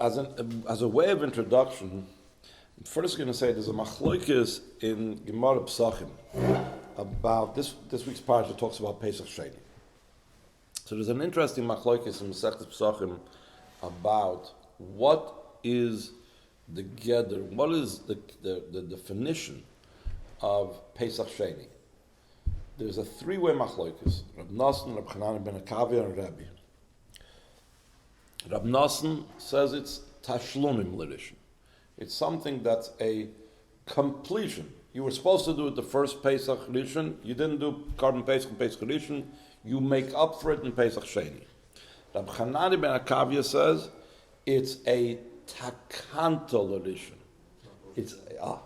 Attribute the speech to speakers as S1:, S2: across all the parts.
S1: as a way of introduction, I'm first going to say there's a machlokes in Gemara Pesachim about this week's parsha talks about Pesach Sheni. So there's an interesting machlokes in Masechtas Pesachim about what is the gather, what is the definition of Pesach Sheni. There's a three-way machlokes: Rab Nosson, Rab Chanan ben Akavia, and Rebbe. Rab Nosson says it's tashlumim l'rishon. It's something that's a completion. You were supposed to do it the first Pesach Rishon. You didn't do Korban Pesach and Pesach Rishon. You make up for it in Pesach Sheni. Rab Chanan ben Akavia says it's a takanto l'rishon.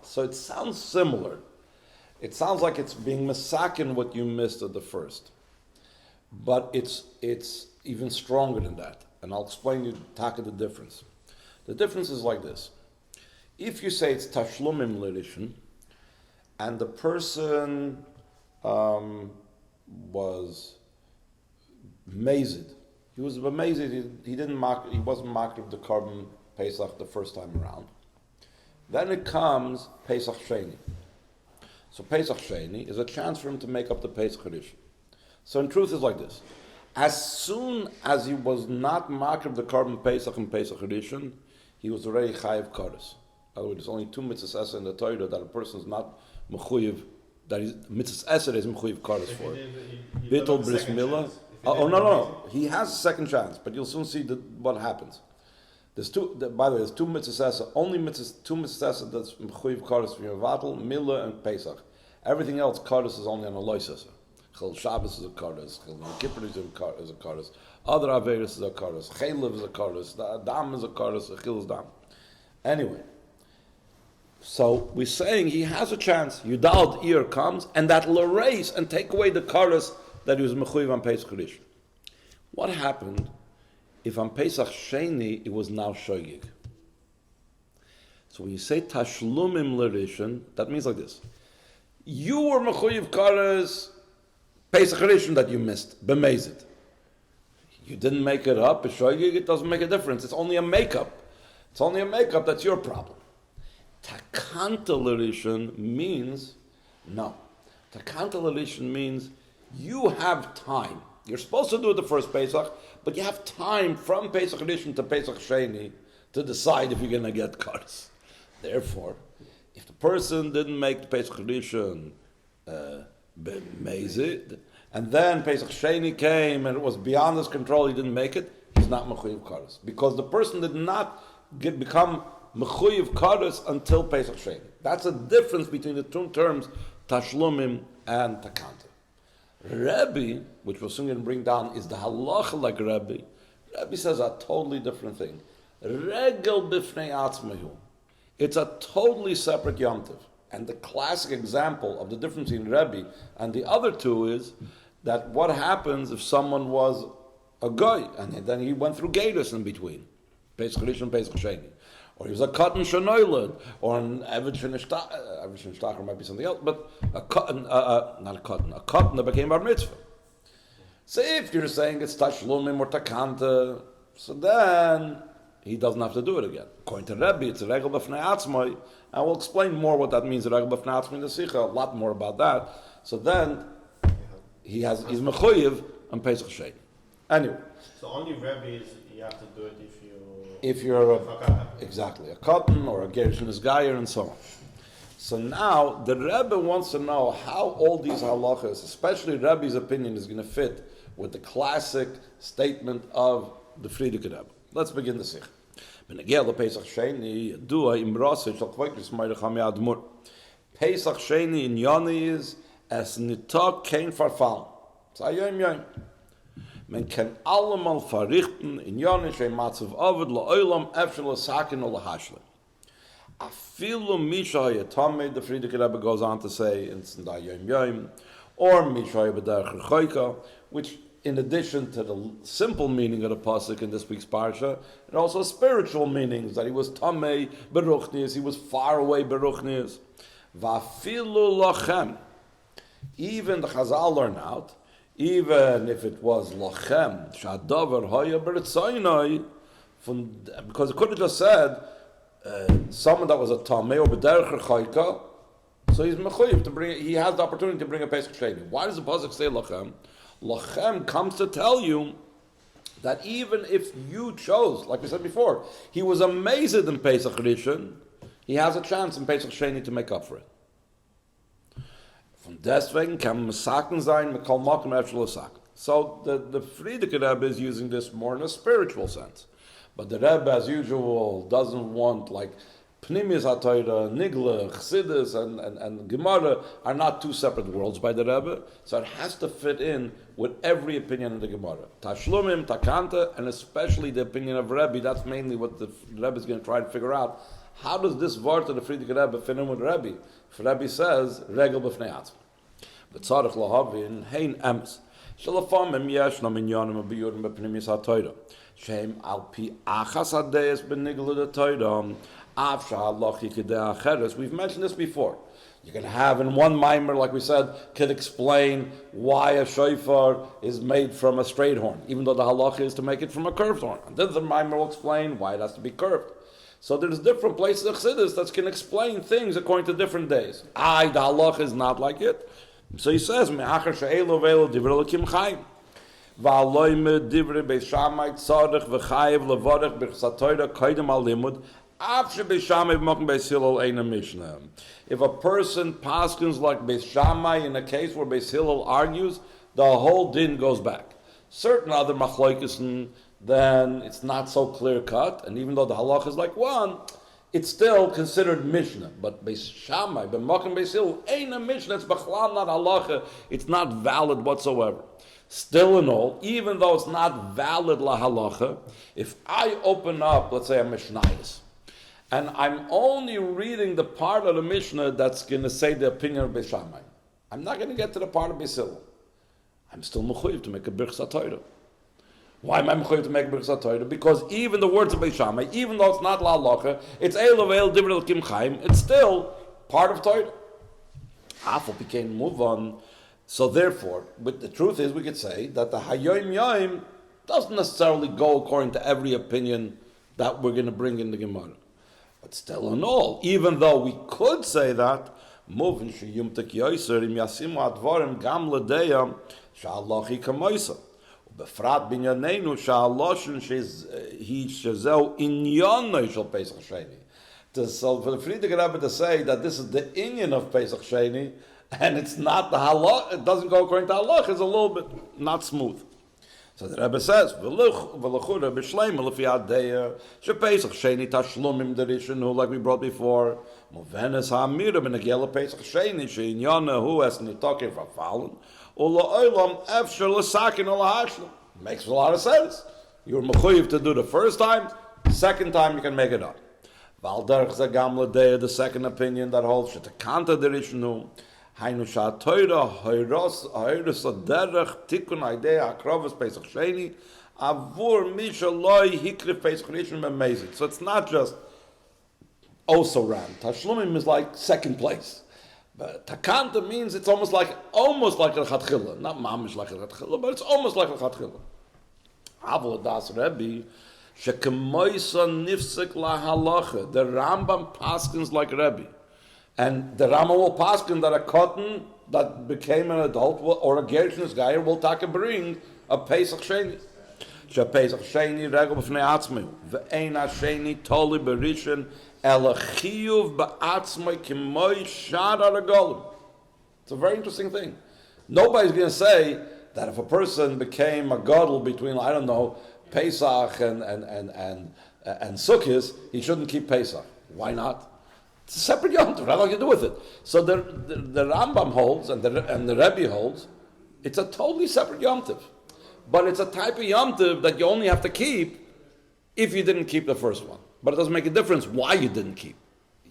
S1: So it sounds similar. It sounds like it's being masakin what you missed at the first. But it's even stronger than that. And I'll explain you the difference. The difference is like this. If you say it's tashlumim l'rishon, and the person was mazed, he was amazed. He wasn't marked with the Korban Pesach the first time around. Then it comes Pesach Sheni. So Pesach Sheni is a chance for him to make up the Pesach Rishon. So in truth, it's like this: as soon as he was not marked with the Korban Pesach and Pesach Rishon, he was already chayiv kares. In other words, there's only two mitzvahs esa in the Torah that a person is not mechuyev. That is mitzvahs esa is mechuyev kares for. Bittul bris milah. Oh no! He has a second chance, but you'll soon see what happens. There's two. By the way, there's two mitzvahs esa. Only two mitzvahs esa that's mechuyev kares for your vatal, milah, and Pesach. Everything else kares is only on a lois esa. Chil Shabbos is a kares. Chil Kippur is a kares. Other averis is a kares. Chaylev is a kares. The Adam is a kares. Chil is dam. Anyway. So we're saying he has a chance. Yudal Iyar comes, and that will erase and take away the kares that he was mechuyev on Pesach Rishon. What happened if on Pesach Sheni it was now shoyig? So when you say tashlumim l'rishon, that means like this: you were mechuyev kares Pesach Rishon that you missed, b'mezid. You didn't make it up. Shoyig, it doesn't make a difference. It's only a makeup. It's only a makeup. That's your problem. Takanta l'rishon means, no. Takanta l'rishon means you have time. You're supposed to do it the first Pesach, but you have time from Pesach Rishon to Pesach Sheni to decide if you're going to get kares. Therefore, if the person didn't make the Pesach Rishon b'mezid, and then Pesach Sheni came and it was beyond his control, he didn't make it, he's not mechuyev kares. Because the person did not become mechuyev kares until Pesach Sheni. That's a difference between the two terms, tashlumim and takanta. Rebbe, which we're soon going to bring down, is the halacha like Rebbe. Rebbe says a totally different thing. Regel b'fnei atzmahu. It's a totally separate Yom Tov. And the classic example of the difference in Rebbe and the other two is that what happens if someone was a guy and then he went through Gatus in between, Pesach Rishon, Pesach Sheni, or he was a cotton shenoilad, or an avid shenishtacher might be something else, but a cotton that became bar mitzvah. So if you're saying it's tashlumim or takanta, so then he doesn't have to do it again. According to Rebbe, it's a regel b'fnei atzmai, and we'll explain more what that means, a regel b'fnei atzmai in the Sicha, a lot more about that. So then, he's mechuyev on Pesach Sheni. Anyway.
S2: So only Rebbe is, you have to do it
S1: if you're exactly a cotton or a Gersh Nisgayer and so on. So now, the Rebbe wants to know how all these halachas, especially Rebbe's opinion, is going to fit with the classic statement of the Frierdikeh Rebbe. Let's begin the Sicha. Pesach Sheni in Yoni is as nitok kein farfal. It's a yom. Men kann allemal verrichten in Yoni shein matzav ovid la'olam efshel l'sakin o l'hashle. Afilu misha hayatame, the Frierdikeh Rebbe goes on to say, it's in the yom, or misha hayabederach rechoika, which in addition to the simple meaning of the pasuk in this week's parsha, and also spiritual meanings that he was tamei beruchnius, he was far away beruchnius. Vafilu lachem, even the Chazal learn out, even if it was lachem shadavar haya beretzaynai Because it could have just said someone that was a tamei or b'derech chayka, so he's mechuyev to bring. He has the opportunity to bring a Pesach Sheni. Why does the pasuk say lachem? Lachem comes to tell you that even if you chose, like we said before, he was amazed in Pesach Rishon, he has a chance in Pesach Sheni to make up for it. Von deswegen kann man saken sein, man kann machen actual saken. So the Frierdikeh Rebbe is using this more in a spiritual sense. But the Rebbe, as usual, doesn't want, like, Pnimis HaTorah, Nigle, Chassidus, and Gemara are not two separate worlds by the Rebbe, so it has to fit in with every opinion in the Gemara. Tashlumim, Takanta, and especially the opinion of Rebbe, that's mainly what the Rebbe is going to try to figure out. How does this word of the Frierdikeh Rebbe fit in with Rebbe? If Rebbe says, Regel b'fnei atzma. B'tzarech lahavin, hein emes. Shalafamim yesh na minyanim b'yurim b'pnimis HaTorah. Shem al pi achas hadeis b'nigla the Torah. We've mentioned this before. You can have in one mimer, like we said, can explain why a shofar is made from a straight horn, even though the halacha is to make it from a curved horn. And then the mimer will explain why it has to be curved. So there's different places of chassidus that can explain things according to different days. The halacha is not like it. So he says, "Me'achar she'elo ve'elo divrei Elokim chayim, va'aloi me divrei beis Shammai tzarich v'chayev levarich b'chsat Torah koydem al limud." If a person paskins like Beis Shammai in a case where Beis Hillel argues, the whole din goes back. Certain other machlokes, then it's not so clear cut, and even though the halach is like one, it's still considered Mishnah. But Beis Shammai, b'makom Beis Hillel, ain't a Mishnah. It's b'chlal not halacha. It's not valid whatsoever. Still in all, even though it's not valid la halacha, if I open up, let's say a Mishnayos, and I'm only reading the part of the Mishnah that's going to say the opinion of Beis Shammai, I'm not going to get to the part of Beis Hillel. I'm still mechuyev to make a birchas Torah. Why am I mechuyev to make a birchas Torah? Because even the words of Beis Shammai, even though it's not la halacha, it's eil divrei Elokim chayim, it's still part of Torah. Afal became move on. So therefore, but the truth is, we could say that the Hayoim Yoim doesn't necessarily go according to every opinion that we're going to bring in the Gemara. But still in all, even though we could say that, moving sheyumtek yoiser im yasimu advarim gam ledeya sha'alochi kamoisa ubefrat binyanenu sha'aloshin he shezeu inyanoi shel Pesach Sheni. So for the Frierdikeh Rebbe to say that this is the inyan of Pesach Sheni and it's not the halach, it doesn't go according to halach, is a little bit not smooth. So the Rebbe says, "V'lechura b'shleima l'fi adeya shePesach Sheni tashlumim derishonu," like we brought before. Movenes ha'amira b'negel Pesach Sheni she'inyana hu es nitokin v'falun u'la'olam efshar l'sakin u'la'hashlim. Makes a lot of sense. You're mechuyev to do the first time, second time you can make it up. V'al derech ze gam l'deya, the second opinion that holds she'tekanta derishonu. Hainu sha'atoira hoiros aderech tikun idea akrovas Pesach Sheni avur misha loy hikrif Pesach Rishon and So it's not just also ran. Tashlumim is like second place, but takanta means it's almost like a chatchila, not mamish like a chatchila, but it's almost like a chatchila. Avol das Rebbe shekemoisa nifsek la halacha. The Rambam paskins like Rebbe. And the Rama will paskin that a cotton that became an adult or a gersh Nisgayer will bring a Pesach Sheni. Pesach Sheni regel b'fnei atzmei ve'ein ha'sheni toli b'rishon ela chiyuv ba'atzmei k'moi shar ha'regolim. It's a very interesting thing. Nobody's going to say that if a person became a gadol between, I don't know, Pesach and Sukkot, he shouldn't keep Pesach. Why not? It's a separate Yom Tov. What have you to do with it? So the Rambam holds and the Rebbe holds, it's a totally separate Yom Tov. But it's a type of Yom Tov that you only have to keep if you didn't keep the first one. But it doesn't make a difference why you didn't keep.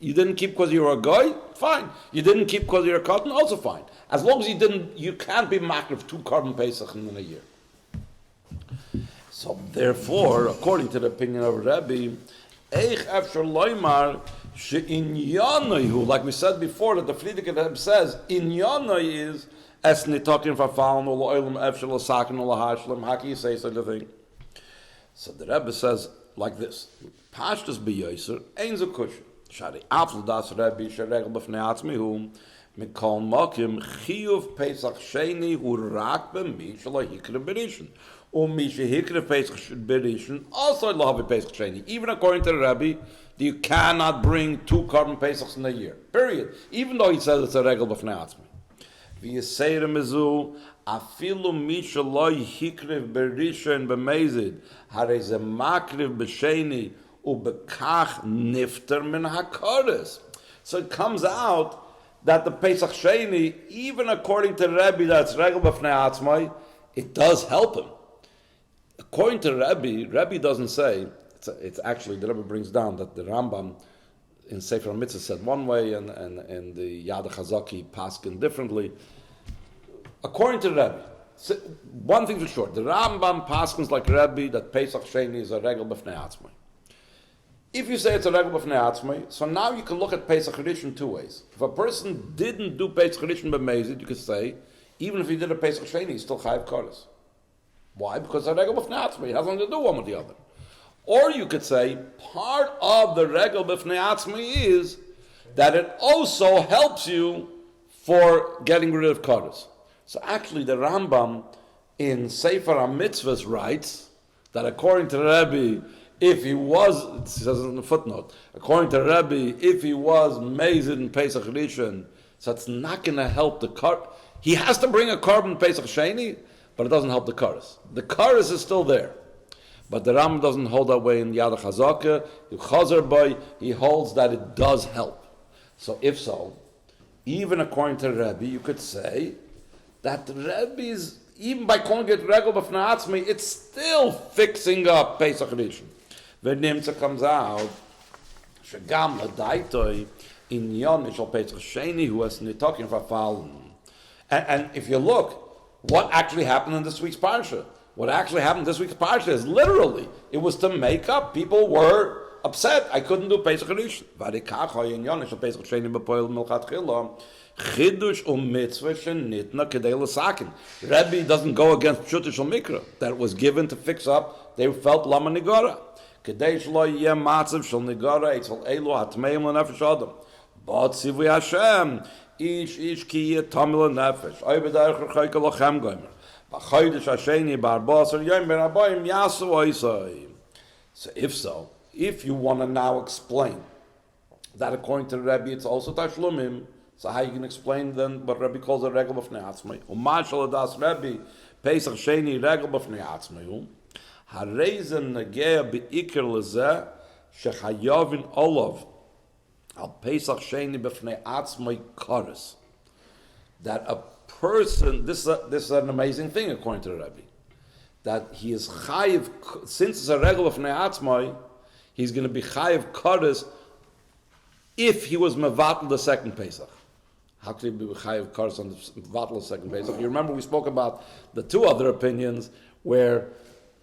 S1: You didn't keep because you're a guy, fine. You didn't keep because you're a cotton, also fine. As long as you can't be makriv 2 Korban Pesach in a year. So therefore, according to the opinion of Rebbe, Eich Efshar Loimar, like we said before, that the Frierdikeh Rebbe says, Inyana is es nitokin v'falun u'lo'olam efshel l'sakin u'l'hashlam. How can you say such a thing? So the Rebbe says, like this. Pashtas b'yoser, ein zu kush. Shari afl das Rebbe, sheregel b'fnei atzmi hu, mikol mokim, chiyuv Pesach Sheni, hu rak b'mi, shalai hikre b'rishon. Mi shehikre Pesach b'rishon, also lo have Pesach Sheni. Even according to the Rebbe, you cannot bring 2 Korban Pesachs in a year. Period. Even though he says it's a regel b'fnei atzmi. V'yiseirim mizu, afilu misha lo yikriv berishon b'mezid, harei ze makriv b'sheni, ubekach nifter min hakaris. So it comes out that the Pesach Sheni, even according to the Rebbe that's regel b'fnei atzmai, it does help him. According to Rebbe doesn't say, it's actually, the Rebbe brings down that the Rambam in Sefer HaMitzvah said one way and the Yad HaChazaki paskin differently. According to Rebbe, one thing for sure, the Rambam paskins like Rebbe that Pesach Sheni is a regel b'fnei atzmai. If you say it's a regel b'fnei atzmai, so now you can look at Pesach Rishon 2 ways. If a person didn't do Pesach Rishon b'mezid, you could say, even if he did a Pesach Sheni, he's still chayav kares. Why? Because it's a regel b'fnei atzmai. It has nothing to do one with the other. Or you could say, part of the regel b'fnei atzmai is that it also helps you for getting rid of kares. So actually the Rambam in Sefer HaMitzvahs writes that according to Rebbe, if he was, it says in the footnote, according to Rebbe, if he was mazed in Pesach Rishon, so it's not going to help the kar. He has to bring a Korban Pesach Sheni, but it doesn't help the kares. The kares is still there. But the Rambam doesn't hold that way in Yad HaChazaka. He holds that it does help. So if so, even according to Rebbe, you could say that the Rebbe is, even by calling it regel b'fnei atzmai, it's still fixing up Pesach Rishon. When Nimtza comes out, shegam l'daitoi in yon mishal Pesach Sheni who has nitokin v'fallen. And if you look, what actually happened in this week's parsha? What actually happened this week's parsha is literally, it was to make up. People were upset. I couldn't do Pesach Rishon. V'adikach in yon mishal Pesach Sheni b'poil milchatchila. Chidush u'mitzvah shenitna kedei l'sakin. Rebbe doesn't go against pshuta shel mikra that was given to fix up. They felt lama nigara. Kedei shlo yeh matzav shel nigara etzel elu hatmeim l'nefesh adam. But tzivui Hashem ish ki yeh tamil l'nefesh. Oy b'derech r'choyke lochem goymer. B'chodesh hasheni b'arba'asar yom ben abayim yasu oisai. So if you want to now explain that according to the Rebbe it's also tashlumim, so how you can explain then what Rebbe calls a regel b'fnei atzmai? Umashal adas Rebbe Pesach Sheni regel b'fnei atzmai. Harezen negeya beikir lezeh shechayavin olav al Pesach Sheni b'fnei atzmai kares. That a person, this is an amazing thing according to the Rebbe, that he is chayiv, since it's a regel b'fnei atzmai, he's going to be chayiv kares if he was mevatel the second Pesach. How could he be chayiv kares on the mevatel the second Pesach? You remember we spoke about the 2 other opinions where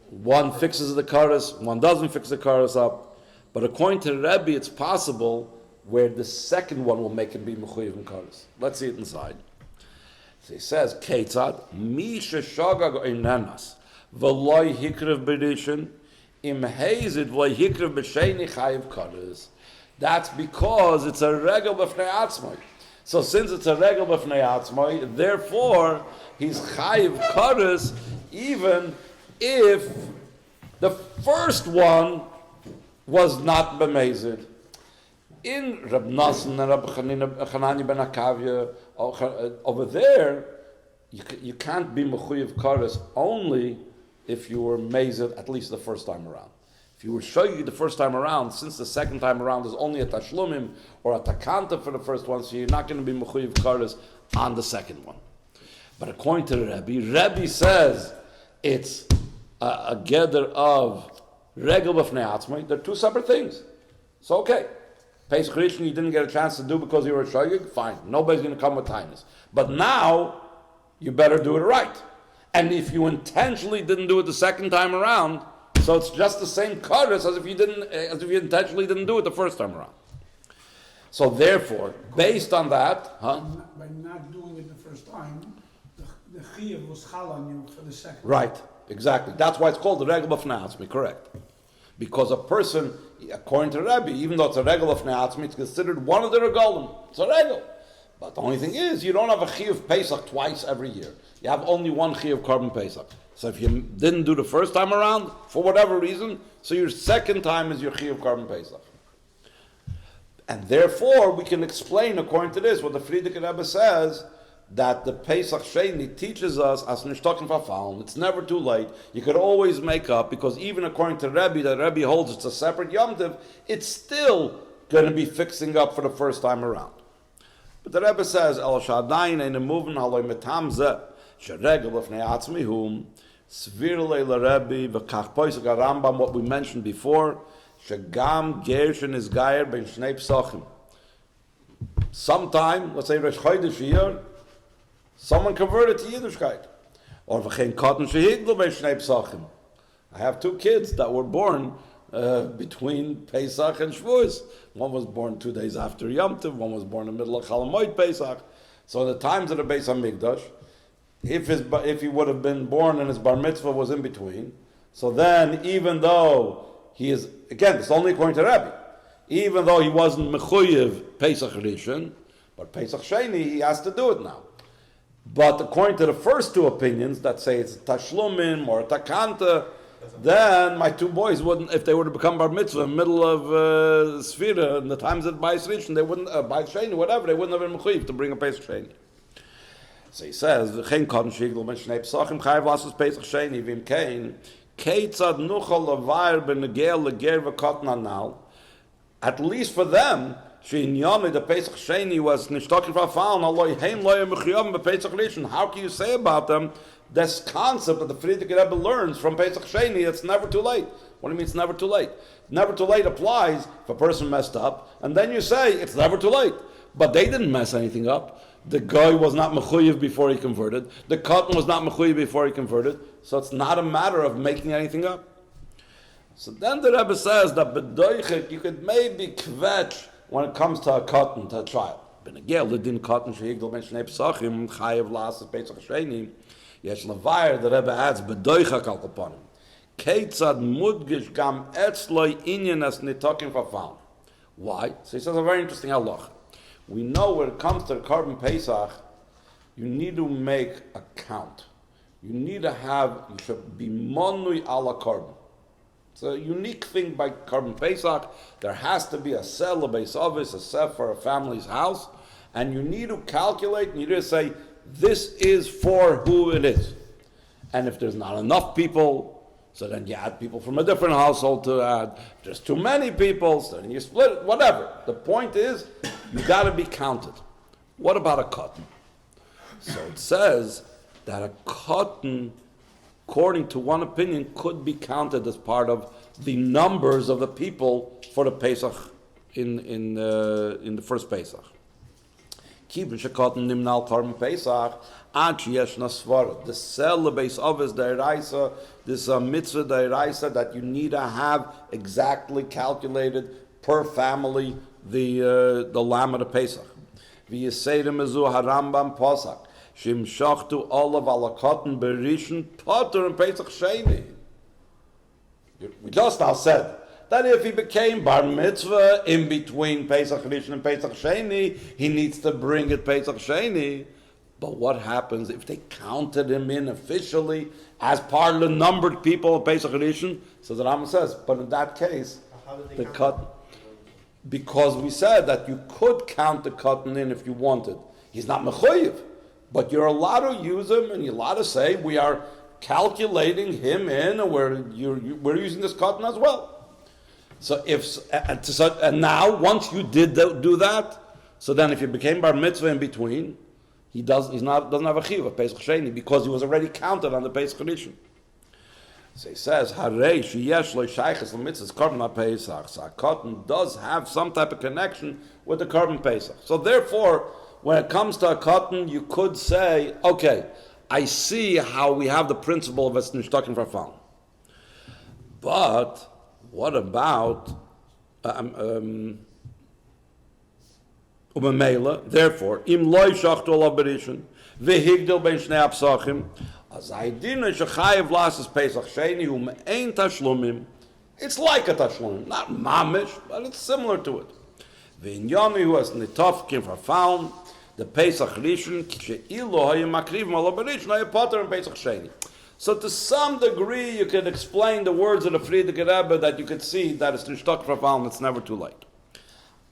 S1: one fixes the kares, one doesn't fix the kares up. But according to the Rebbe, it's possible where the second one will make him be mechuyev in kares. Let's see it inside. So he says, Keitzad, mi sheshagag einenas, v'loy hikrev b'rishon, im hazid v'loy hikrev b'sheni chayiv kares. That's because it's a regel b'fnei atzmai. So since it's a regel b'fnei atzmai, therefore he's chayiv kares even if the first one was not b'mezid. In Reb Nassan and Reb Chanani ben Akavya, over there, you can't be mechuyev kares only if you were mezid at least the first time around. If you were shoyig the first time around, since the second time around is only a tashlumim or a takanta for the first one, so you're not going to be mechuyev kares on the second one. But according to the Rebbe says it's a gather of regel b'fnei atzmai. They're 2 separate things. So okay, Pesach Rishon you didn't get a chance to do because you were a shoyig, fine. Nobody's going to come with kindness. But now you better do it right. And if you intentionally didn't do it the second time around, so it's just the same kares as if you intentionally didn't do it the first time around. So therefore, based on that,
S3: By not doing it the first time, the chiyuv was chal on you for the second.
S1: Right, exactly. That's why it's called the regel b'fnei atzmai, correct. Because a person, according to Rebbe, even though it's a regel of ne'atzmi, it's considered one of the regalim. It's a regel. But the only thing is, you don't have a chiyuv Pesach twice every year. You have only one chiyuv Korban Pesach. So if you didn't do the first time around, for whatever reason, so your second time is your chiyuv Korban Pesach. And therefore, we can explain, according to this, what the Frierdikeh Rebbe says, that the Pesach Sheni teaches us, as nishtokin fafalm, it's never too late. You could always make up, because even according to Rebbe, that Rebbe holds it's a separate Yom Tov, it's still going to be fixing up for the first time around. But the Rebbe says, El Shadayin ein moving haloi metamze, sheregel of ne'atzmihum, svirle l'Rebbe, v'kach poisek Rambam, what we mentioned before, shegam gersh and Nisgayer ben shnei psachim. Sometime, let's say Rosh Chodesh Iyar, someone converted to Yiddishkeit. Or v'chein katan shehigdel ben shnei psachim. I have two kids that were born between Pesach and Shavuos. One was born 2 days after Yom Tov, one was born in the middle of Chalamoid Pesach. So the times of the Beis HaMikdash, if he would have been born and his bar mitzvah was in between, so then even though he is, again, it's only according to Rebbe, even though he wasn't mechuyev Pesach Rishon, but Pesach Sheni, he has to do it now. But according to the first two opinions that say it's Tashlumim or Takanta, then my two boys wouldn't, if they were to become bar mitzvah in the middle of Sfira, in the times of Bais Rishon, they wouldn't, Bais Sheni, whatever, they wouldn't have been mechuyev to bring a Pesach Sheni. So he says, "V'chein katan shigdel ben shnei psachim chayav lasos Pesach Sheni v'im kein keitzad nuchal levayr b'negel leger v'katan anal." At least for them, she'inyami the Pesach Sheni was nishtokin fafal naloi hein loy mechiyam b'Pesach Rishon. How can you say about them this concept that the Frierdikeh Rebbe learns from Pesach Sheni? It's never too late. What do you mean it's never too late? Never too late applies if a person messed up, and then you say it's never too late. But they didn't mess anything up. The guy was not mechuyev before he converted. The cotton was not mechuyev before he converted. So it's not a matter of making anything up. So then the Rebbe says that bedoichik, you could maybe kvetch when it comes to a cotton, to a child. Benegel l'din cotton shehigdel ben shnei psachim chayav la'asas Pesach Sheni. Yesh levayr, the Rebbe adds bedoichak al kaponim. Keitzad mudgish gam etzloi inyan as nitokim fafal. Why? So he says a very interesting halach. We know when it comes to the Korban Pesach, you need to make a count. You need to have, you should be monui ala Korban. It's a unique thing by Korban Pesach. There has to be a sel, a base office, a set for a family's house, and you need to calculate, and you need to say, this is for who it is. And if there's not enough people, so then you add people from a different household to add. If there's too many people, so then you split it, whatever. The point is, you got to be counted. What about a cotton? So it says that a cotton, according to one opinion, could be counted as part of the numbers of the people for the Pesach in the first Pesach. Kibun shekatan nimnal Korban Pesach ad sheyesh nasvara. The sel the base of is deraisa. This mitzvah deraisa that you need to have exactly calculated per family the lamb of the Pesach. V'yiseirim ezu harambam Pesach shimshachtu olav ala cotton berishon potter and Pesach Sheni. We just now said that if he became bar mitzvah in between Pesach Rishon and Pesach Sheni, he needs to bring it Pesach Sheni. But what happens if they counted him in officially as part of the numbered people of Pesach Rishon? So the Rambam says, but in that case, the cotton, because we said that you could count the cotton in if you wanted. He's not mechuyev, but you're allowed to use him, and you're allowed to say we are calculating him in, and we're using this cotton as well. So and now once you did do that, so then if you became bar mitzvah in between, he doesn't have a chiyuv of Pesach Sheni because he was already counted on the Pesach Rishon. So he says, Harei sheyesh lo shayches l'mitzvahs Korban Pesach. So a cotton does have some type of connection with the Korban Pesach. So therefore, when it comes to a cotton, you could say, okay, I see how we have the principle of es nishtokin fafal. But what about therefore, im loy shachtu alav berishon vehigdel ben shnei apsachim, as aydin shechayev lasas Pesach Sheni ein tashlumim. It's like a tashlum, not mamish, but it's similar to it. V'inyomi who has nitofkin for found the Pesach Rishon she'ilo hayim makrivim ala b'rishon hayim potter and Pesach Sheni. So to some degree, you can explain the words of the Frierdikeh Rebbe that you could see that it's nishtok for found. It's never too late.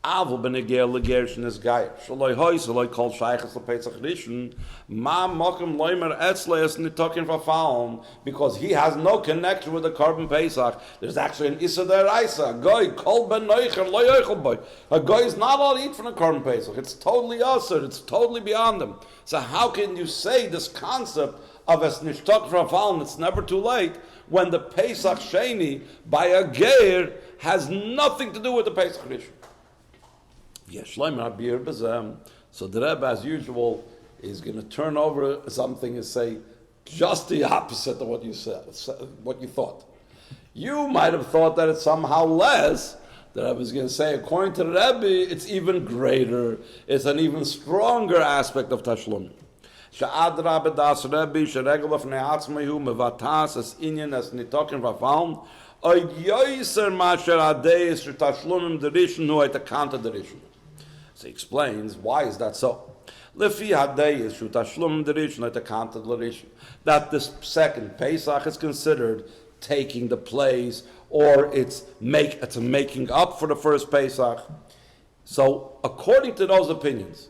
S1: Avol b'neger leger Nisgayer shaloi hoy shaloi kol shaychas lePesach Rishon ma mokem loimer etzleis nitokin v'faum, because he has no connection with the Korban Pesach. There's actually an Issa deraisa. A guy kol ben noicher lo yochel boy. A guy is not allowed to eat from the Korban Pesach. It's totally usher. It's totally beyond him. So how can you say this concept of as nishtok v'faum? It's never too late when the Pesach Sheni by a ger has nothing to do with the Pesach Rishon. So the Rebbe, as usual, is going to turn over something and say just the opposite of what you said, what you thought. You might have thought that it's somehow less. The Rebbe is going to say, according to the Rebbe, it's even greater. It's an even stronger aspect of Tashlum. Sha'ad Rabbe das Rebbe sheregel afnei atzmehu mevatas es inyan es nitokin v'faum oid yoyser masher adeis shetashlumim derishon hu et akanta derishon. So he explains, why is that so? That this second Pesach is considered taking the place, or it's a making up for the first Pesach. So according to those opinions,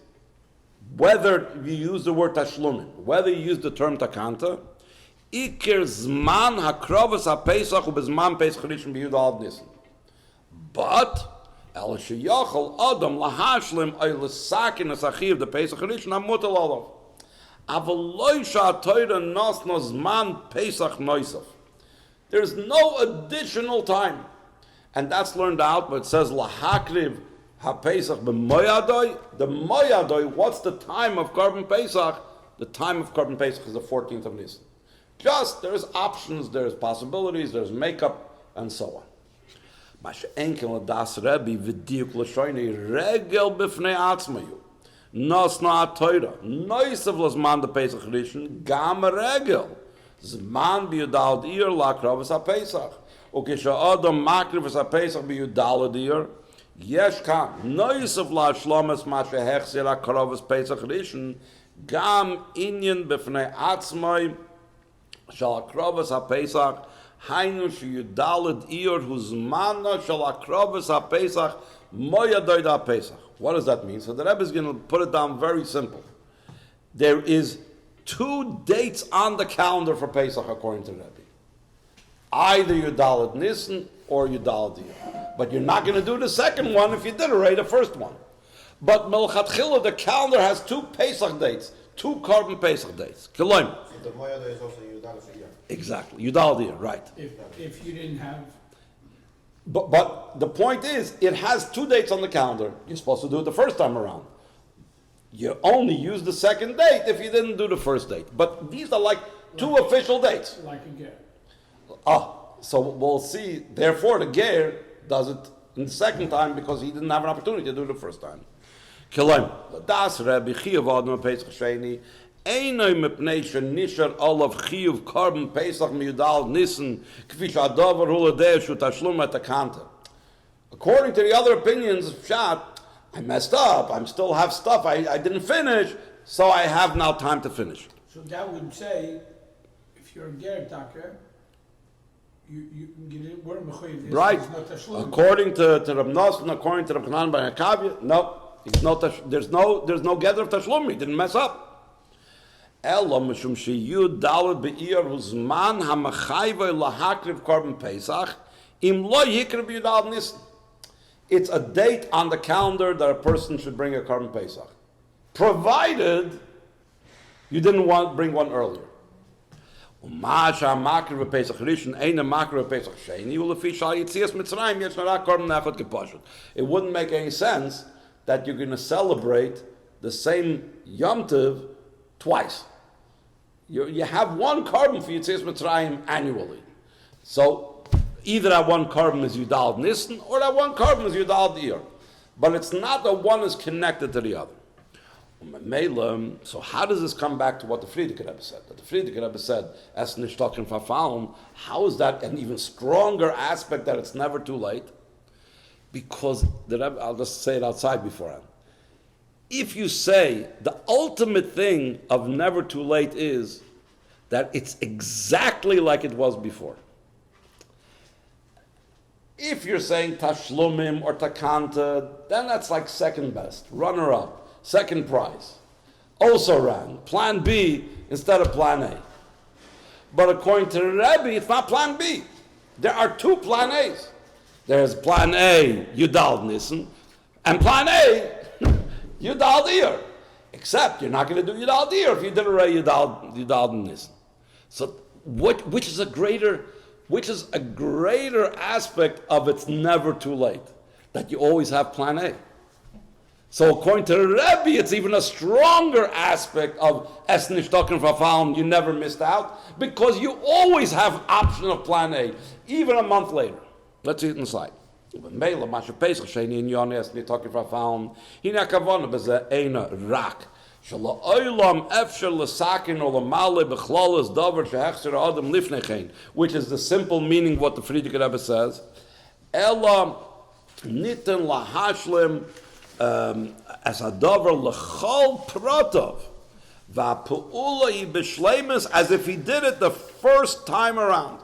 S1: whether you use the word Tashlumin, whether you use the term Takanta, Iker Zman HaKrovas HaPesach uBezman Pesach Rishon b'Yud Al Nisan. But El sheyachol adam lahashlim ay lesakin as achiv the Pesach Rishon hamutal olav. Aval loy sha'atoyra nos zman Pesach noisav. There's no additional time, and that's learned out. But it says lahakriv haPesach b'moyadoy. The moyadoy. What's the time of Korban Pesach? The time of Korban Pesach is the 14th of Nisan. Just there's options, there's possibilities, there's makeup, and so on. Das Rebbe v'diuk l'shoyni regel b'fnei atzmayu nos na toira noisav l'zman de Pesach Rishon gam regel zman b'yudal d'ir l'akravas ha'Pesach ukesha adam makrivas ha'Pesach b'yudal d'ir yesh kam noisav l'ashlomes ma shehechzir akravas Pesach Rishon gam inyan b'fnei atzmay shal akravas ha'Pesach Hainu sheyudaled Iyar huzmana shel akravas haPesach moyadoid haPesach. What does that mean? So the Rebbe is going to put it down very simple. There is 2 dates on the calendar for Pesach according to the Rebbe. Either Yudaled Nisan or Yudaled Iyar. But you're not going to do the second one if you did already the first one. But Melchatchila, the calendar has 2 Pesach dates, 2 Korban Pesach dates. Kiloim.
S2: So the Moyada is also Yudal Iyar.
S1: Exactly, Yudal Iyar, right.
S3: If you didn't have,
S1: But the point is, it has 2 dates on the calendar. You're supposed to do it the first time around. You only use the second date if you didn't do the first date. But these are like 2 official dates.
S3: like again,
S1: So we'll see. Therefore, the Ger does it in the second time because he didn't have an opportunity to do it the first time. Kiloim. Das Rebbe Chiyuv Adon Pesach Sheni. Einoi mepnei shenishar olav chiyuv Korban Pesach miyudal Nisan k'fi sh'adavar huladei shu tashlum et akanta. According to the other opinions of Pshat, I messed up. I still have stuff I didn't finish, so I have now time to finish.
S3: so that would say, if you're a ger taka, you weren't mechuyev.
S1: Right.
S3: It's not tashlum.
S1: According to Reb Nosson, according to Reb Chanan Bar Hakavya, no, it's no there's no gather of tashlum. He didn't mess up. Elo mishum sheyud daled be'iyar huzman hamachayvay lahakriv Korban Pesach im lo yikriv yudal Nisan. It's a date on the calendar that a person should bring a Korban Pesach, provided you didn't bring one earlier. Umasha makriv Pesach Rishon eina makriv Pesach Sheni ulefi shal yitzias Mitzrayim yesh narak Korban echad gepashut. It wouldn't make any sense that you're going to celebrate the same Yom Tov twice. You have one Korban for Yitzias Mitzrayim annually. So either that one Korban is Yudal Nisan or that one Korban is Yudal Iyar. But it's not that one is connected to the other. So how does this come back to what the Frierdikeh Rebbe said? That the Frierdikeh Rebbe said, "Es nishtokin verfallen." How is that an even stronger aspect that it's never too late? Because the Rebbe, I'll just say it outside beforehand. If you say the ultimate thing of never too late is that it's exactly like it was before. If you're saying tashlumim or takanta, then that's like second best, runner up, second prize. Also ran, plan B instead of plan A. But according to the Rebbe, it's not plan B. There are two plan A's. There's plan A, Yudal Nissen, and plan A, Yudal Iyar. Except you're not going to do Yudal Iyar if you did already Yudal Nissen. So which is a greater aspect of it's never too late? That you always have plan A. So according to the Rebbe, it's even a stronger aspect of Es Nishtokin Verfallen, you never missed out, because you always have option of plan A, even a month later. Let's see it inside. Pesach Sheni and Yom Tov Nishtokin Verfallen, Hina Kavana B'Zeh Eina Rak. Which is the simple meaning of what the Frierdikeh Rebbe says. Ela niten lahashlim as a davar lechol protov va'pu'ula hi b'shleimus, as if he did it the first time around.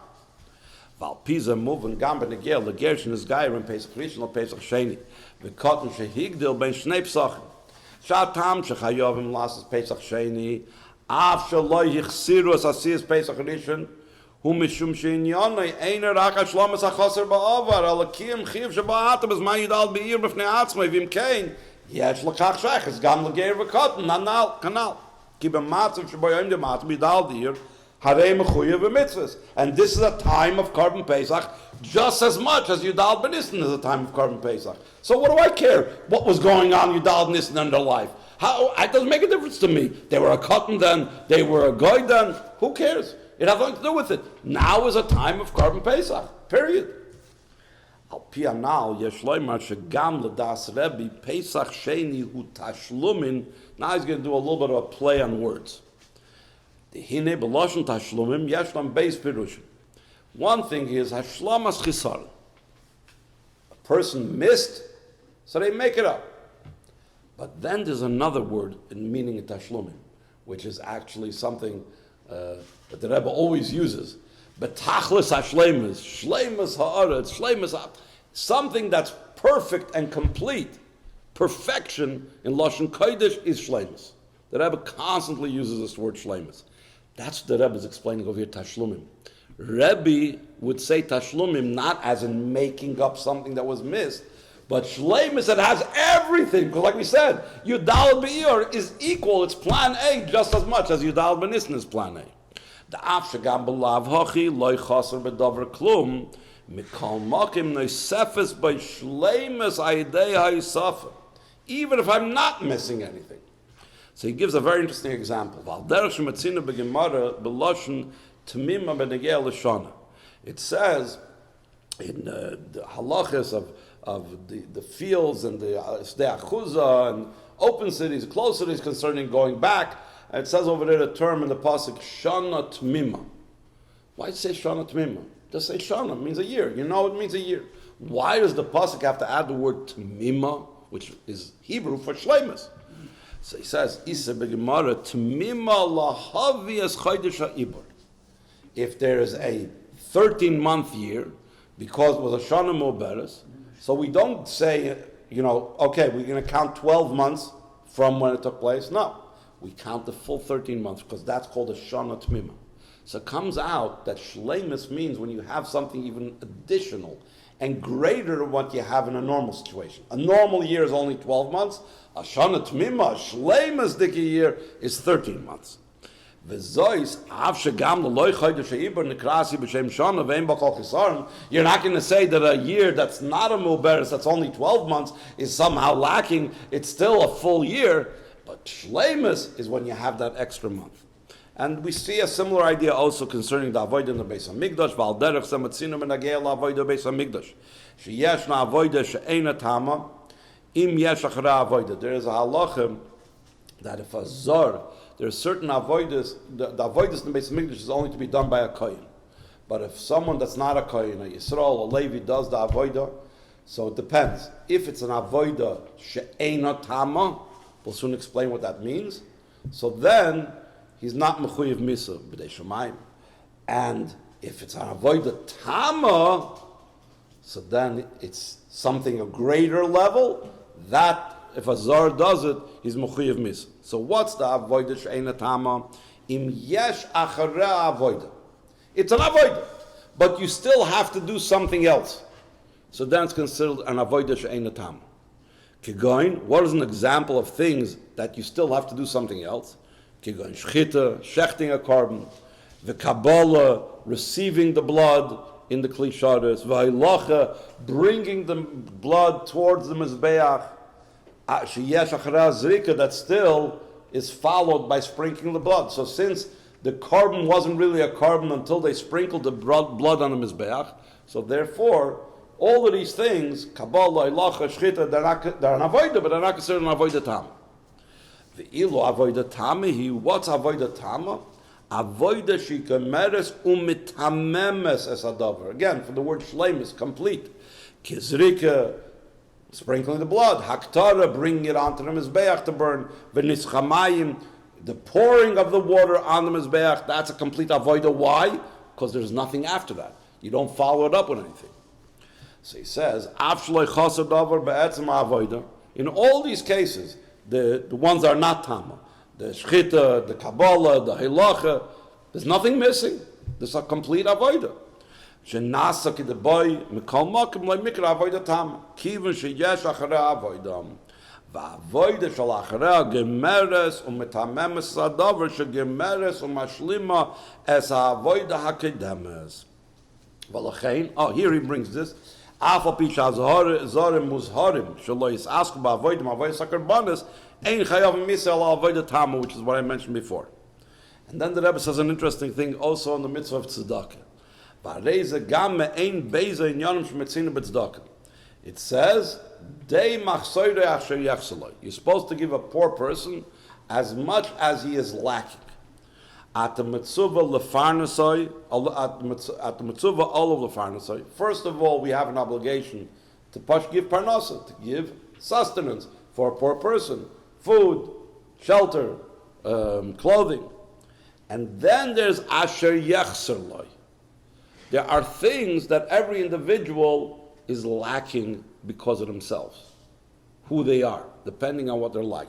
S1: Val pisa moving gam b'negel legersh Nisgayer and Pesach Rishon and Pesach Sheni v'kotten shehigdil ben shnei pesachim. Shatam shechayovim lasses Pesach Sheni, af shaloi yichsiru as asiyas Pesach Rishon, hu mishum sheinyonai einer rak hashlomas hachoser ba'avar, alakim chiv shaba'atam as ma'yidal be'ir b'fnei atzmai, v'im kein, yesh l'kach sheches, gam l'geir v'kotten, kanal. Ki b'matzav shaboyim de matzv, yidal be'ir, harei mechuyev v'mitzvahs. And this is a time of Korban Pesach, just as much as Yudal B'Nissen is a time of Korban Pesach. So what do I care what was going on Yudal B'Nissen in their life? It doesn't make a difference to me. They were a cotton then, they were a goy then. Who cares? It has nothing to do with it. Now is a time of Korban Pesach. Period. Al pi anal yesh loymar shegam l'das Rebbe Pesach Sheni hu tashlumin. Now he's going to do a little bit of a play on words. Hine b'loshen tashlumim yeshlam beis pirushim. One thing is hashlamas chisaron. A person missed, so they make it up. But then there's another word in meaning of tashlumim, which is actually something that the Rebbe always uses. Betachlis hashleimus, shleimus haaretz, shleimus, something that's perfect and complete. Perfection in Lashon Kodesh is shleimus. The Rebbe constantly uses this word shleimus. That's what the Rebbe is explaining over here, tashlumim. Rebbe would say tashlumim not as in making up something that was missed, but shleimus that has everything. Because like we said, Yudal B'Iyar is equal, it's plan A just as much as Yudal B'Nissen is plan A. The af shegam b'lav hachi loy chaser b'davar klum mikol makim noisefes by shleimus ayidei hayisafa. Even if I'm not missing anything. So he gives a very interesting example. It says in the halachas of the fields and the sdei achuzah and open cities, closed cities concerning going back, and it says over there a term in the pasuk shana tmima. Why say shana tmima? Just say shana, means a year. You know it means a year. Why does the pasuk have to add the word tmima, which is Hebrew for shleimus? So he says, if there is a 13-month year, because it was a Shana Mu'beres, so we don't say, okay, we're going to count 12 months from when it took place. No, we count the full 13 months, because that's called a Shana Tmima. So it comes out that shleimus means when you have something even additional and greater than what you have in a normal situation. A normal year is only 12 months. A shana tmima, a shleimus dike year, is 13 months. You're not going to say that a year that's not a muberes, that's only 12 months, is somehow lacking. It's still a full year. But shleimus is when you have that extra month. And we see a similar idea also concerning the avodah in the Beis Hamikdash. V'al derech sematzinu menagei la'avodah Beis Hamikdash. Sheyesh na'avodah she'eina tama im yesh achra avodah. There is a halacha that if a zor, there are certain avoiders, the avoiders in the Beis Hamikdash is only to be done by a kohen. But if someone that's not a kohen, a Yisrael, a Levi, does the avodah, so it depends. If it's an avodah she'eina tama, we'll soon explain what that means. So then he's not mechuyev misa b'dei shamayim. And if it's an avodah tama, so then it's something a greater level. That if a zar does it, he's mechuyev misa. So what's the avodah she'eina tama? Im yesh achareh avodah. It's an avodah, but you still have to do something else. So then it's considered an avodah she'eina tama. Kigoin, what is an example of things that you still have to do something else? Kigoin shchita, shechting a korban, the kabbalah, receiving the blood in the klishadas, v'hailacha, bringing the blood towards the mizbeach, sheyesh achareh zrika, that still is followed by sprinkling the blood. So since the korban wasn't really a korban until they sprinkled the blood on the mizbeach, so therefore all of these things, Kabbalah, Ilacha, Shchita, they're an avodah, but they're not considered an avodah tama. The ilo avodah tama, what's avodah tama? Avodah shikameres umitamemes es adavar. Again, for the word shleim is complete. Kizrika, sprinkling the blood. Haktara, bringing it onto the mizbeach to burn. V'nischamayim, the pouring of the water on the mizbeach, that's a complete avodah. Why? Because there's nothing after that. You don't follow it up with anything. So he says, in all these cases, the ones that are not tama, the shchita, the kabbalah, the hilacha, there's nothing missing. There's a complete avodah. Shenasa k'deboy mikol makim lo mikra avodah tama. Kivin sheyesh acharei avodah. Va'avodah shel acharei gemeres umetamemes sadavar shegemeres umashlima es ha'avodah hakedemes. Here he brings this. Which is what I mentioned before. And then the Rebbe says an interesting thing also on the mitzvah of tzedakah. It says, you're supposed to give a poor person as much as he is lacking. At the mitzvah lefarnasai, all of lefarnasai. First of all, we have an obligation to give parnasa, to give sustenance for a poor person, food, shelter, clothing, and then there's asher yechser loy. There are things that every individual is lacking because of themselves, who they are, depending on what they're like.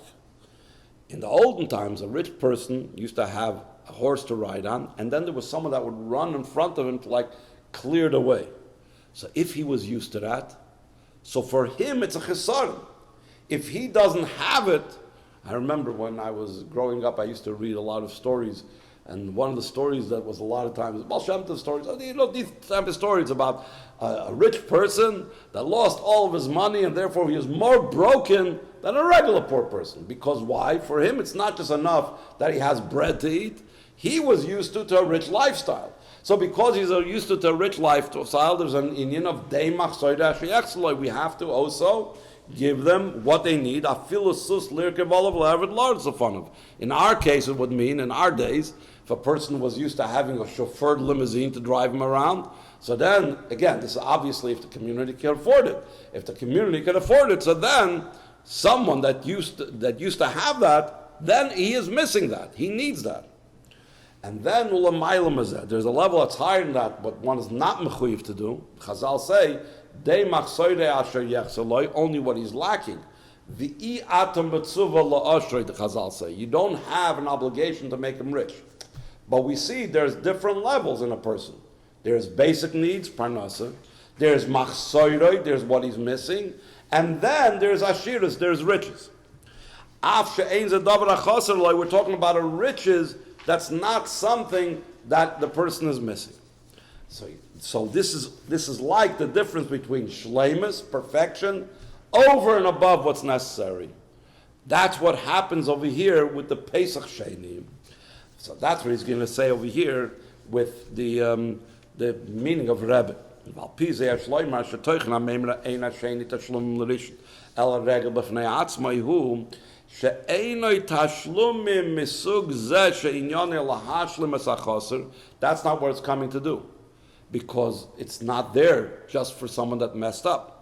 S1: In the olden times, a rich person used to have a horse to ride on, and then there was someone that would run in front of him to clear the way. So if he was used to that, so for him it's a chesaron. If he doesn't have it, I remember when I was growing up, I used to read a lot of stories, and one of the stories that was a lot of times, Baal Shem Tov stories, these type of stories about a rich person that lost all of his money, and therefore he is more broken than a regular poor person. Because why? For him it's not just enough that he has bread to eat. He was used to a rich lifestyle. So because he's used to a rich lifestyle, there's an inyan of deimach soida sheyachseloi. We have to also give them what they need. In our case, it would mean, in our days, if a person was used to having a chauffeured limousine to drive him around, so then, again, this is obviously if the community can afford it. If the community can afford it, so then someone that used to have that, then he is missing that. He needs that. And then there's a level that's higher than that, but one is not mechuyev to do. Chazal say, only what he's lacking. The Chazal say, you don't have an obligation to make him rich. But we see there's different levels in a person. There's basic needs, parnasa. There's machsoiroi, there's what he's missing. And then there's ashiras, there's riches. We're talking about a riches that's not something that the person is missing. So this is like the difference between shleimus, perfection, over and above what's necessary. That's what happens over here with the Pesach Sheni. So that's what he's going to say over here with the meaning of Rebbe. ועל פי זה יש לומר שתוכן המימרה אין השני תשלומים לראשון, אלא רגל בפני עצמי הוא שאינוי תשלומים מסוג זה שעניוני להשלים את החוסר. That's not what it's coming to do, because it's not there just for someone that messed up.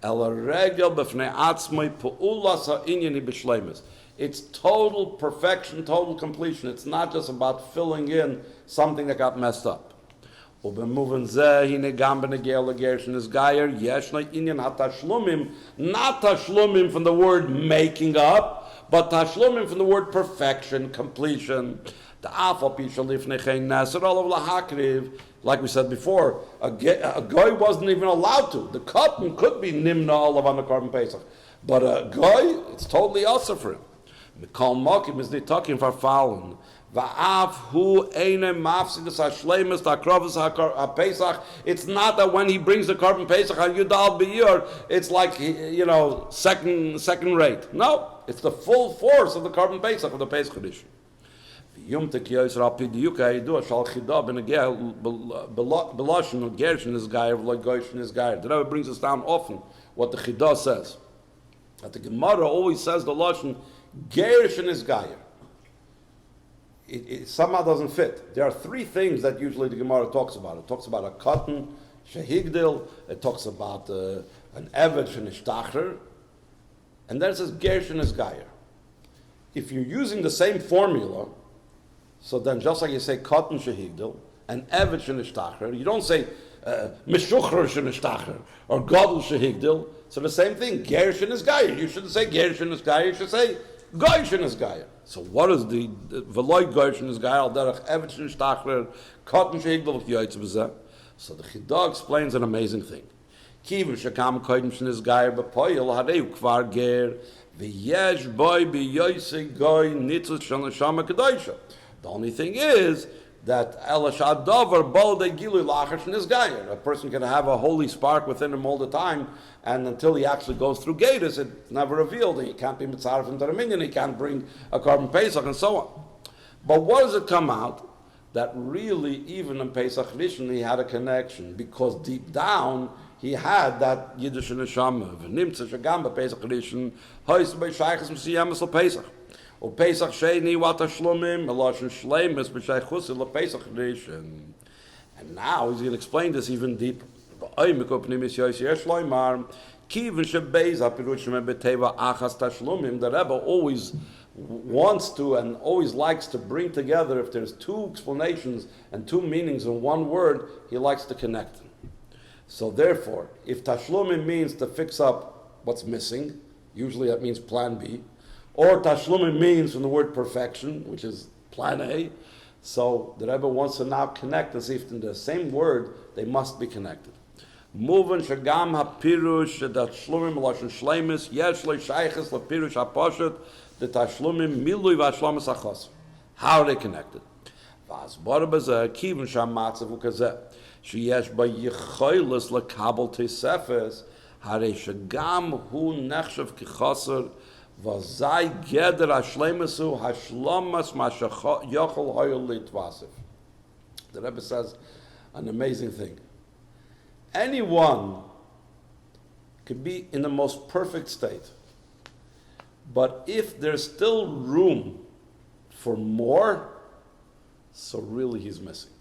S1: אלא רגל בפני עצמי פעולת הענייני בשלמות. It's total perfection, total completion. It's not just about filling in something that got messed up. ובמובן זה, הנה גם בנגיע לגר שנסגייר, ישנו עניין התשלומים, not תשלומים from the word making up, but תשלומים from the word perfection, completion. דאף על פי שלפני כן נאסר עליו להקריב, like we said before, a guy wasn't even allowed to. The cotton could be nimna olav on the Korban Pesach, but a guy, it's totally also for him. Mikol mokim is the talking for fallen. Va'af hu eine mafsidus hashleimus takrovus ha-Pesach. It's not that when he brings the Korban Pesach on Yudal B'Iyar, it's like, second rate. No, it's the full force of the Korban Pesach, of the Pesach Rishon. Yom Tov rapi diyuka yidu shal chida b'negel b'lashon gershon Nisgayer v'logosh Nisgayer. The Rebbe brings us down often what the chida says. That the Gemara always says the lashon gershon Nisgayer. It somehow doesn't fit. There are three things that usually the Gemara talks about. It talks about a cotton shehigdil. It talks about an eved shenishtacher, and then it says gershon Nisgayer. If you're using the same formula, so then just like you say cotton shehigdil and evet shenishtacher, you don't say mishucher shenishtacher or gadol shehigdil. So the same thing, ger shenisgayer. You shouldn't say ger shenisgayer. You should say goy shenisgayer. So what is the veloy goy shenisgayer al derech evet shenishtacher cotton shehigdil v'yoytz b'zeh? So the Chidah explains an amazing thing. Kivim shekam koydem shenisgayer b'poyel harei kvar ger v'yesh boy b'yoyse goy nitzut shel neshama kedosha. The only thing is that a person can have a holy spark within him all the time, and until he actually goes through Gatus, it's never revealed, and he can't be mitzaref into the minyan, he can't bring a Korban Pesach, and so on. But what does it come out? That really, even in Pesach Rishon, he had a connection, because deep down, he had that Yiddish neshama. V'nimtza shagam b'Pesach Rishon, hois b'shaychus m'siyemes l'Pesach. O Pesach Sheni Watashlumim, Eloshin Shleimus, B'Shaychusi LaPesach Rishon. And now he's going to explain this even deeper. The Rebbe always wants to and always likes to bring together, if there's two explanations and two meanings in one word, he likes to connect them. So therefore, if Tashlumim means to fix up what's missing, usually that means plan B, or Tashlumim means from the word perfection, which is plan A. So the Rebbe wants to now connect as if in the same word they must be connected. Moving shagam hapirush Tashlumim lashon shleimus yesh lo shayches lapirush haposhet the Tashlumim milui v'ashlomas achos. How are they connected? V'az barabaza kivin shamatzav ukazeh sheyesh ba yichoylus lekabel tesefes harei shagam hu nechshav kichaser. The Rebbe says an amazing thing. Anyone could be in the most perfect state, but if there's still room for more, so really he's missing.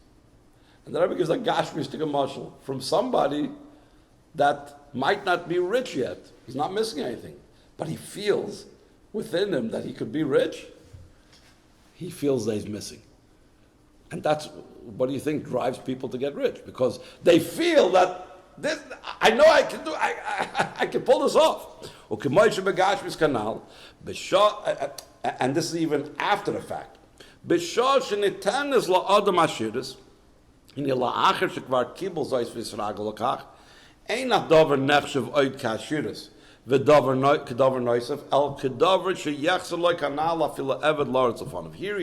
S1: And the Rebbe gives a gashmish to mashal from somebody that might not be rich yet. He's not missing anything. But he feels within him that he could be rich. He feels that he's missing. And that's, what do you think drives people to get rich? Because they feel that this, I know I can do, I can pull this off. And this is even after the fact. Here he's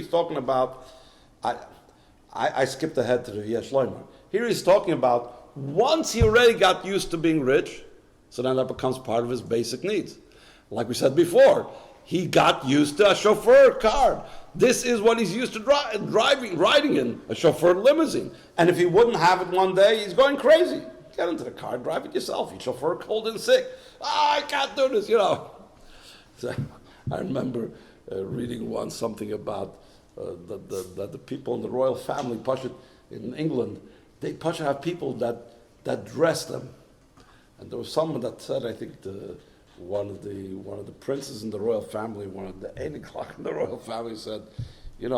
S1: talking about, I skipped ahead to the Yesh Loimer. Here he's talking about, once he already got used to being rich, so then that becomes part of his basic needs. Like we said before, he got used to a chauffeur car. This is what he's used to riding in, a chauffeur limousine. And if he wouldn't have it one day, he's going crazy. get into the car, drive it yourself. You chauffeur cold and sick. I can't do this, So I remember reading once something about that the people in the royal family, Pasha, in England, they Pasha have people that dress them. And there was someone that said, I think one of the princes in the royal family, one of the Einiklock in the royal family said, you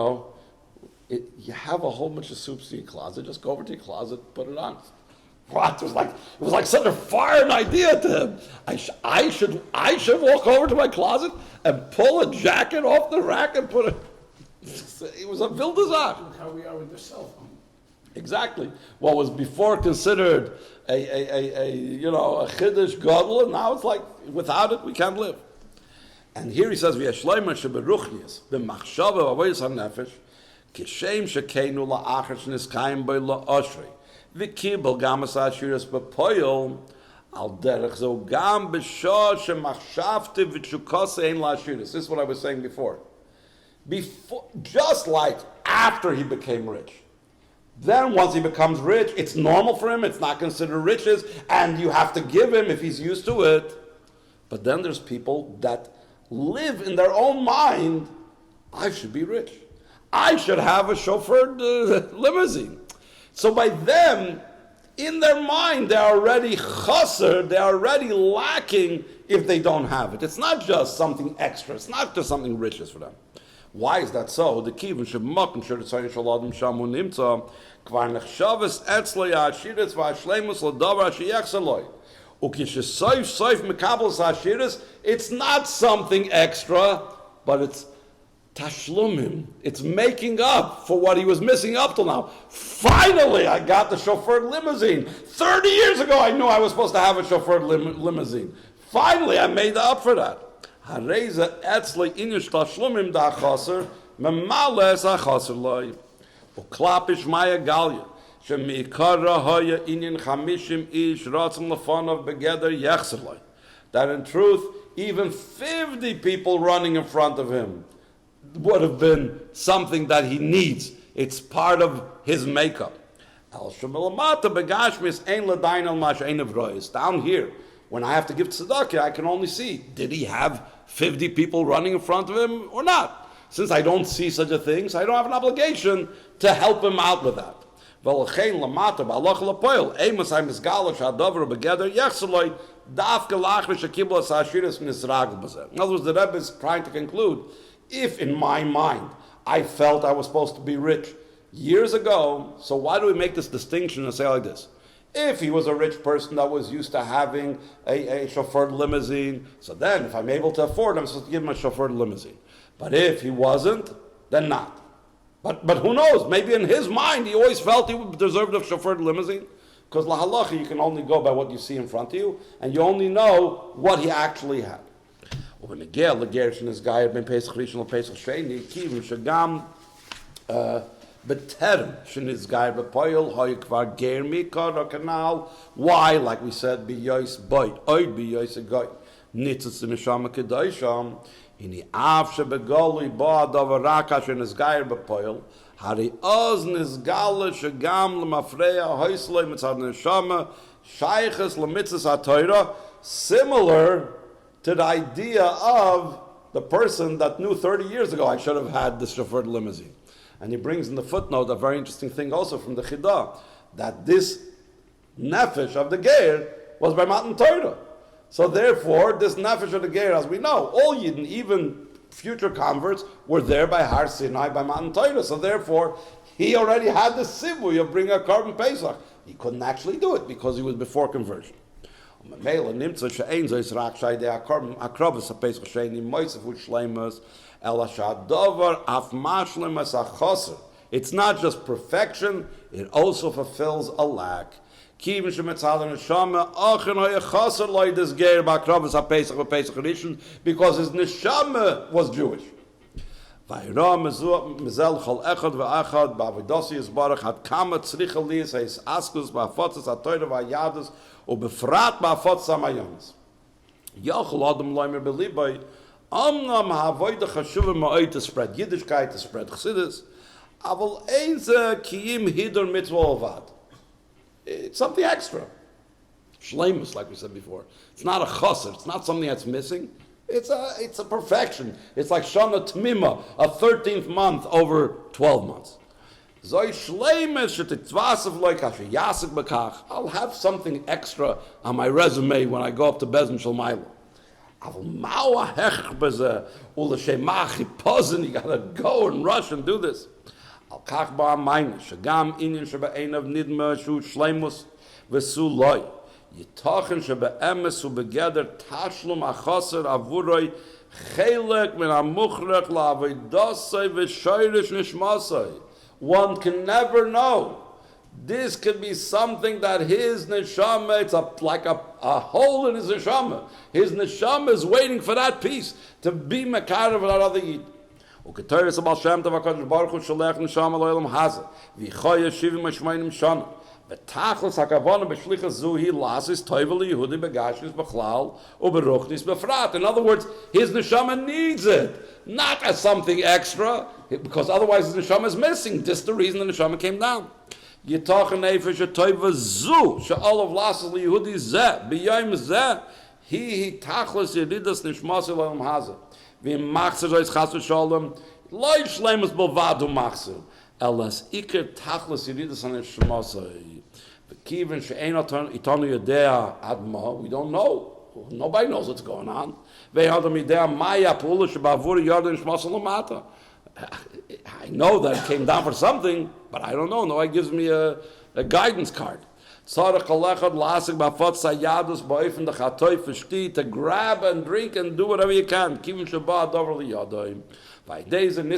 S1: have a whole bunch of soups in your closet, just go over to your closet, put it on. What? It was like such a foreign idea to him. I should walk over to my closet and pull a jacket off the rack and put it. It was a Wildesach.
S3: Look how we are with the cell phone.
S1: Exactly. What was before considered a chiddush gadol, and now it's like without it we can't live. And here he says, "V'yashleima sheberuchnius b'machshava v'avoyis hanefesh kishem shekeinu la'achar shniskayim by la'oshrei v'kibel gamas ashiras b'poyel al derech zo gam b'shah shemachshavte v'tshukase ein la'ashiras." This is what I was saying before. Just like after he became rich. Then once he becomes rich, it's normal for him, it's not considered riches, and you have to give him if he's used to it. But then there's people that live in their own mind, I should be rich. I should have a chauffeured limousine. So by them, in their mind, they're already chasser, they're already lacking if they don't have it. It's not just something extra, it's not just something riches for them. Why is that so? The kivun sheb'makom she'ritzayin shel adam shamu nimtza kvar nechshavas etzlo ya'ashiras v'ashleimus l'davar sheyechzer loy. Ukishesoif mekabels ha'ashiras, it's not something extra, but it's tashlumim. It's making up for what he was missing up till now. Finally, I got the chauffeured limousine. 30 years ago, I knew I was supposed to have a chauffeured limousine. Finally, I made up for that. Hareza etzle inish tashlumim da chaser memales hachaser loy uklapish maya galia shemikara haya inyan chamishim ish ratzim lefanav begeder yechser loy. That in truth, even 50 people running in front of him would have been something that he needs. It's part of his makeup. Al shemilamata begashmis ein ladayin al mash ein avroyis. Down here, when I have to give tzedakah, I can only see, did he have 50 people running in front of him or not? Since I don't see such a thing, so I don't have an obligation to help him out with that. That's In other words, the Rebbe is trying to conclude, if in my mind I felt I was supposed to be rich years ago, so why do we make this distinction and say like this? If he was a rich person that was used to having a chauffeured limousine, so then if I'm able to afford, I'm supposed to give him a chauffeured limousine. But if he wasn't, then not. But who knows? Maybe in his mind he always felt he deserved a chauffeured limousine. Because la halacha, you can only go by what you see in front of you, and you only know what he actually had. When Nisgayer ben Pesach Rishon and Pesach Sheni, kivim shagam beterem shenisgayer bepoil hoyikvar ger mikar kanal. Why? Like we said, biyois boy, oid biyois a goy, nitzes misham kedosham. Ini av shebegoli ba davaraka shenisgayer bepoil. Hari oz nisgale shagam lemafreya hoisloi mitzad neshama shayches lemitzes ha'torah. Similar to the idea of the person that knew 30 years ago, I should have had this chauffeured limousine. And he brings in the footnote a very interesting thing also from the Chidah, that this nefesh of the Geir was by Matan Torah. So therefore, this nefesh of the Geir, as we know, all Yidden, even future converts, were there by Har Sinai, by Matan Torah. So therefore, he already had the sivui of bringing a Korban Pesach. He couldn't actually do it because he was before conversion. Mele nimmt she'ein zois rak shai de akrovus Pesach Sheni moisef u'shleimus el ha'shadavar af mashlemus ha'choser. It's not just perfection; it also fulfills a lack. Kivin she'metzal neshama achen ha'yachoser loy desgeir ba'akrovus ha'Pesach v'Pesach Rishon, because his neshama was Jewish. Vayra mezel chol echad v'achad ba'avodosi yisbarach had kama tzricha liyas ha'is askus ba'afotzes ha'toyra v'ayadus ubefrat ba'afotzes ha'mayonis. Yochel adam loimer belibay amnam ha'avoida chashuva ma'oy to spread Yiddishkeit, to spread Chassidus, aval ein ze kiyim hidur mitzvah ovad. It's something extra. Shleimus, like we said before. It's not a chassid. It's not something that's missing. It's a perfection. It's like Shana Tmima, a 13th month over 12 months. I'll have something extra on my resume when I go up to Bezin Shalmayla. You gotta go and rush and do this. Yitachen shebe'emes u'begeder tashlum achaser avuroi chelek min ha'muchrech la'avodasei v'shoirish nishmasei. One can never know. This could be something that his neshama, it's like a hole in his neshama. His neshama is waiting for that piece to be mekarev with another yid. U'ketoris abal shem tov HaKadosh Baruch Hu sholech neshama lo'elam hazeh v'yichoy yeshivim ha'shmeinim shana. Betachlis hakavana b'shlichas zuhi lasis toivel Yehudi begashnis b'chlal u'beruchnis b'frat. In other words, his neshama needs it, not as something extra, because otherwise his neshama is missing. This is the reason the neshama came down. Yitachin nefesh toivel zu she'olav lasis Yehudi zeh b'yayim zeh he tachlis yeridas nishmas elam hazeh v'machzer zois chas v'sholem loy shleimus b'vadu machzer elas iker tachlis yeridas nishmasei. We don't know. Nobody knows what's going on. I know that it came down for something, but I don't know. Nobody gives me a guidance card. To grab and drink and do whatever you can. By days in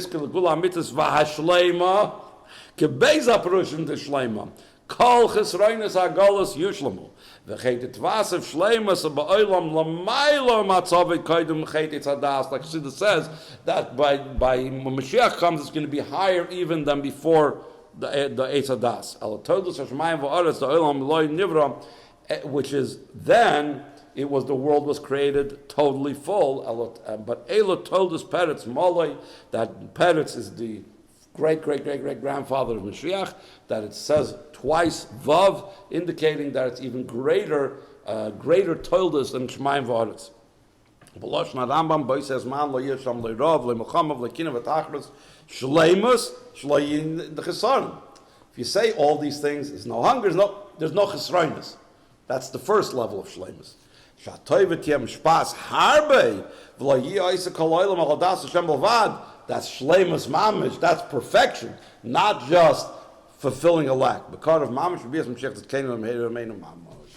S1: Kol chesroinus hagolus yushlamu. V'cheitet vasev shleimus ba'olam l'maylo matzavet koydem cheitet hadas. Like Chassidus says, that by when Mashiach comes, it's going to be higher even than before the Eitz Hadas. El todus hashmayim v'aretz the olam loy nivra, which is then it was the world was created totally full. But Elo todus peretz moloi, that peretz is the great grandfather of Mashiach, that it says twice vav, indicating that it's even greater toldus than Shemaim v'aretz. B'losh Rambam boy says man lo yesham lo rov lo mechamav lo kina v'tachris shleimus shleyin the chesaron. If you say all these things, there's no hunger, there's no chesroinus. That's the first level of shleimus. Shatoy v'tiyem shpas harbe v'lo yi'oisa kol oilam al hadas Hashem b'lvad. That's shleimus mamish. That's perfection, not just fulfilling a lack. Because of mamish, be as Mashiach that came to him, mamish.